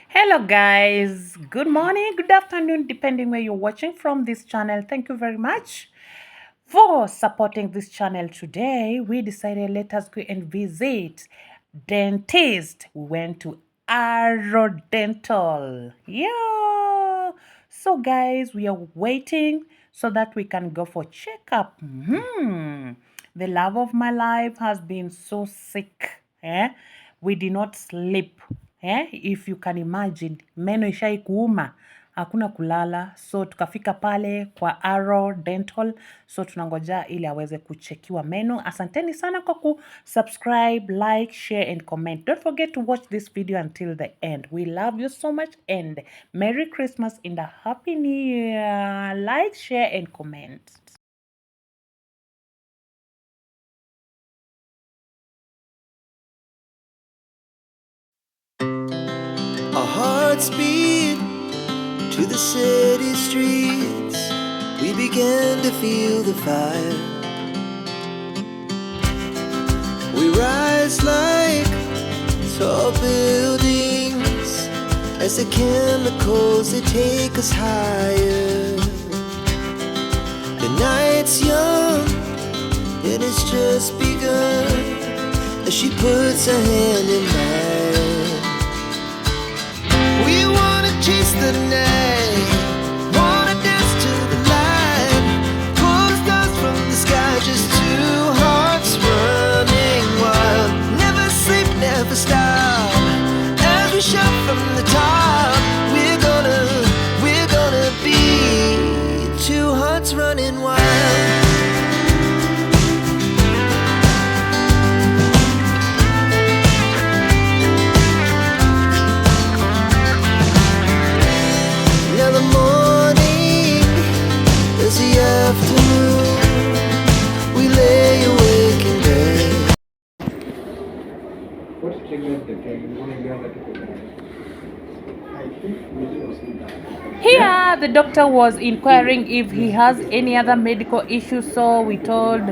Hello, guys. Good morning, good afternoon, depending where you're watching from this channel. Thank you very much for supporting this channel. Today, we decided let us go and visit dentist. We went to Arrow Dental. Yeah. So, guys, we are waiting so that we can go for checkup. The love of my life has been so sick. We did not sleep. If you can imagine, meno ishai kuuma, hakuna kulala. So tukafika pale kwa Arrow Dental. So tunangoja ili aweze kuchekiwa meno. Asanteni sana kwa subscribe, like, share and comment. Don't forget to watch this video until the end. We love you so much and Merry Christmas and a Happy New Year. Like, share and comment. Our hearts beat to the city streets. We began to feel the fire. We rise like tall buildings as the chemicals, they take us higher. The night's young and it's just begun as she puts her hand in mine. We wanna chase the night, wanna dance to the light, pull the stars from the sky, just two hearts running wild. Never sleep, never stop, as we shout from the top. We're gonna be two hearts running wild. Here, the doctor was inquiring if he has any other medical issues, so we told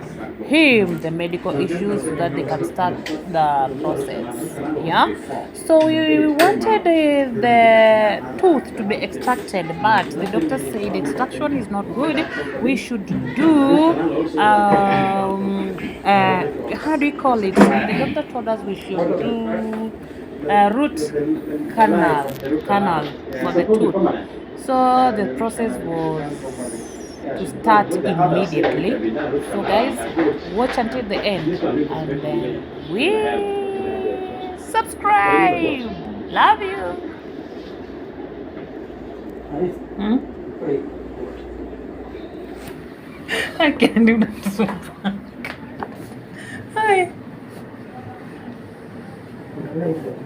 him the medical issues so that they can start the process. Yeah, so we wanted the tooth to be extracted, but the doctor said extraction is not good. We should do how do you call it? The doctor told us we should do root canal for the tooth. So the process was to start immediately. So guys, watch until the end and then we subscribe. Love you. I can't do that so bad. Hi.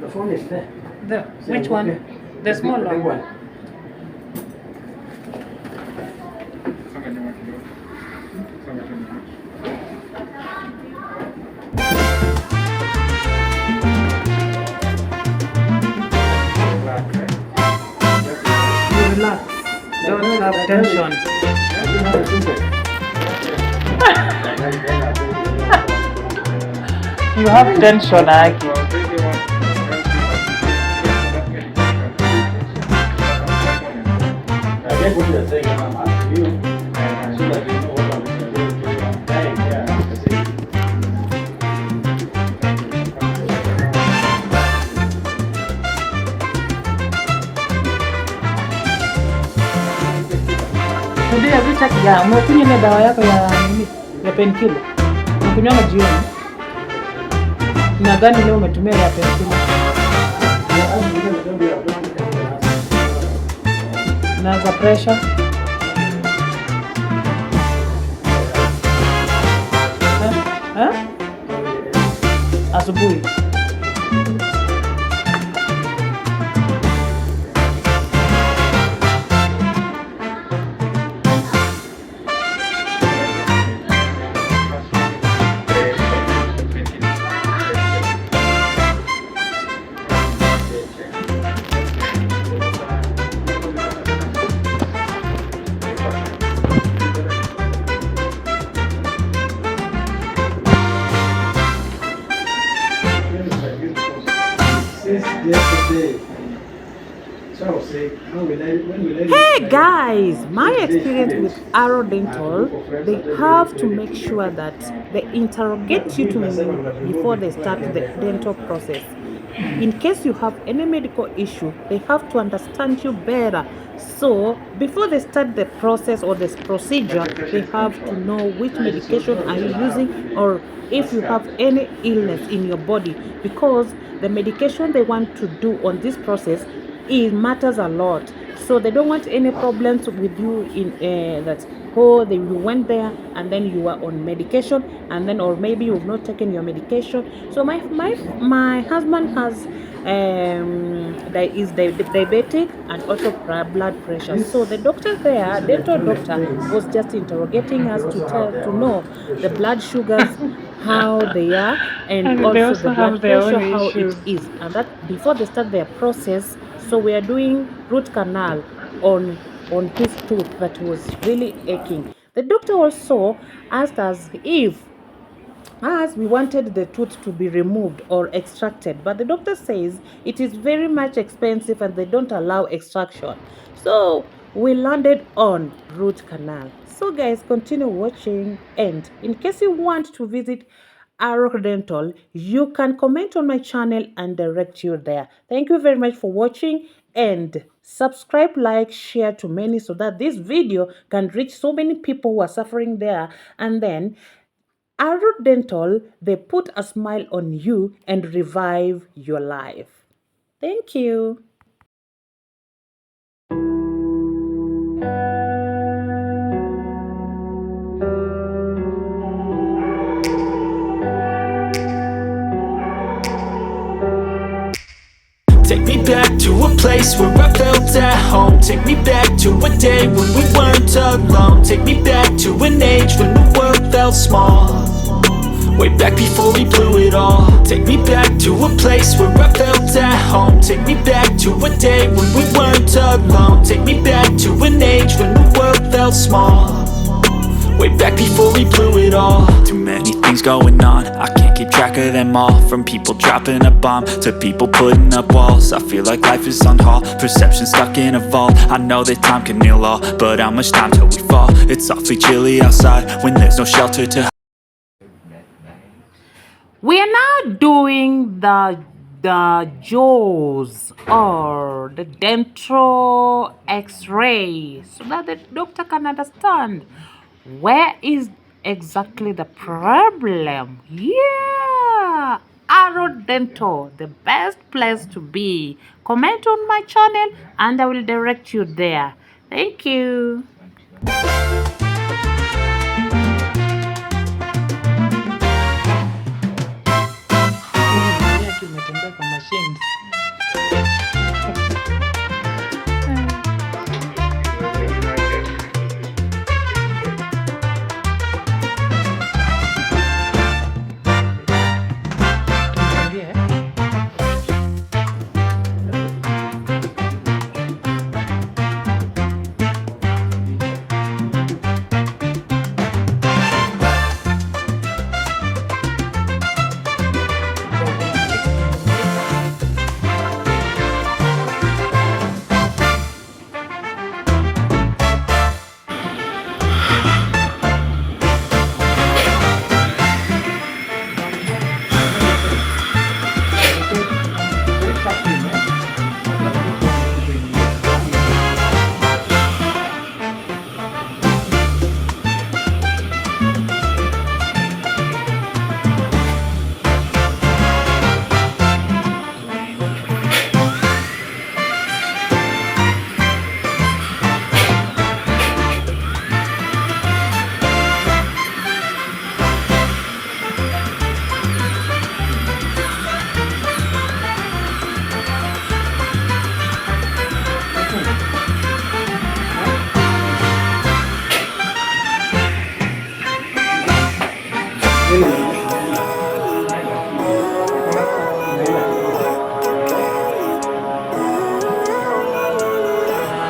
The phone is there. Which one? The small one. Relax. Don't have tension. You have tension, Aki. I get what you're saying, and I'm asking you, so that you know what I'm doing. Yeah, I see. Today have you checked ya? Umekunywa ile dawa yako ya nini? Ya painkiller. Umekunywa jioni. Nadhani leo umetumia ya painkiller. Na za pressure. Asubuhi. Since yesterday, So I was saying, when will I Hey like guys, my is there a experience student? with Arrow I have a Dental, group of friends they that tell me have to when they make finish your sure paper. that they Me, I interrogate could you do it to myself and would have before removed it they before I start get the there from dental process. In case you have any medical issue, they have to understand you better. So before they start the process or this procedure, they have to know which medication are you using, or if you have any illness in your body, because the medication they want to do on this process, it matters a lot. So they don't want any problems with you in that, oh, you went there and then you were on medication, and then, or maybe you've not taken your medication. So my husband has is diabetic and also blood pressure. So the doctor there, dental doctor, was just interrogating us to tell to know the blood sugars, how they are, and And they also the also blood have their own pressure, how it issues. is, and that before they start their process. So we are doing root canal on his tooth that was really aching. The doctor also asked us if, as we wanted the tooth to be removed or extracted, but the doctor says it is very much expensive and they don't allow extraction. So we landed on root canal. So guys, continue watching, and in case you want to visit Arrow Dental, you can comment on my channel and direct you there. Thank you very much for watching, and subscribe, like, share to many, so that this video can reach so many people who are suffering there. And then Arrow Dental, they put a smile on you and revive your life. Thank you. Take me back to a place where I felt at home. Take me back to a day when we weren't alone. Take me back to an age when the world felt small. Way back before we blew it all. Take me back to a place where I felt at home. Take me back to a day when we weren't alone. Take me back to an age when the world felt small. Way back before we blew it all. Too many things going on, I can't keep track of them all. From people dropping a bomb to people putting up walls. I feel like life is on hold, perception stuck in a vault. I know that time can heal all, but how much time till we fall? It's awfully chilly outside when there's no shelter to. We are now doing the jaws or the dental x-ray, so that the doctor can understand where is exactly the problem. Yeah, Arrow Dental, the best place to be. Comment on my channel and I will direct you there. Thank you. Tumetembea kwa machines.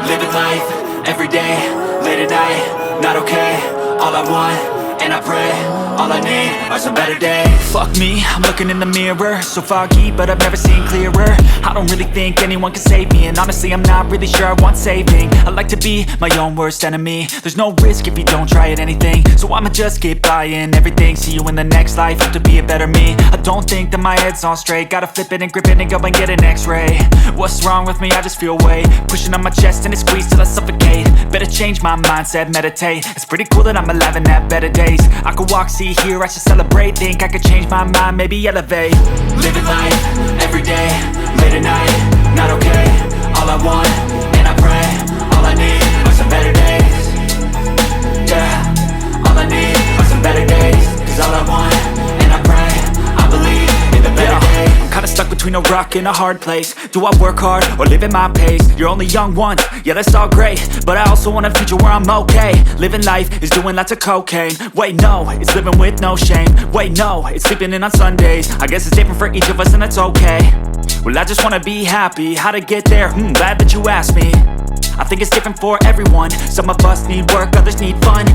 Living life, everyday, late at night, not okay. All I want, and I pray, all I need are some better days. Fuck me, I'm looking in the mirror, so foggy, but I've never seen clearer. I don't really think anyone can save me, and honestly I'm not really sure I want saving. I like to be my own worst enemy. There's no risk if you don't try at anything, so I'ma just keep buying everything. See you in the next life, have to be a better me. I don't think that my head's on straight, gotta flip it and grip it and go and get an x-ray. What's wrong with me? I just feel weight pushing on my chest and it squeezes till I suffocate. Better change my mindset, meditate. It's pretty cool that I'm alive and have better days. I could walk, see, hear, I should celebrate. Think I could change my mind, maybe elevate. Living life, everyday, late at night, not okay. All I want, and I pray, all I need are some better days. Yeah, all I need are some better days. Cause all I want, and I pray, I believe in the better days. I'm kinda stuck between a rock and a hard place. Do I work hard or live at my pace? You're only young once, yeah that's all great, but I also want a future where I'm okay. Living life is doing lots of cocaine. Wait no, it's living with no shame. Wait no, it's sleeping in on Sundays. I guess it's different for each of us and that's okay. Well I just wanna be happy, how to get there? Glad that you asked me. I think it's different for everyone. Some of us need work, others need fun.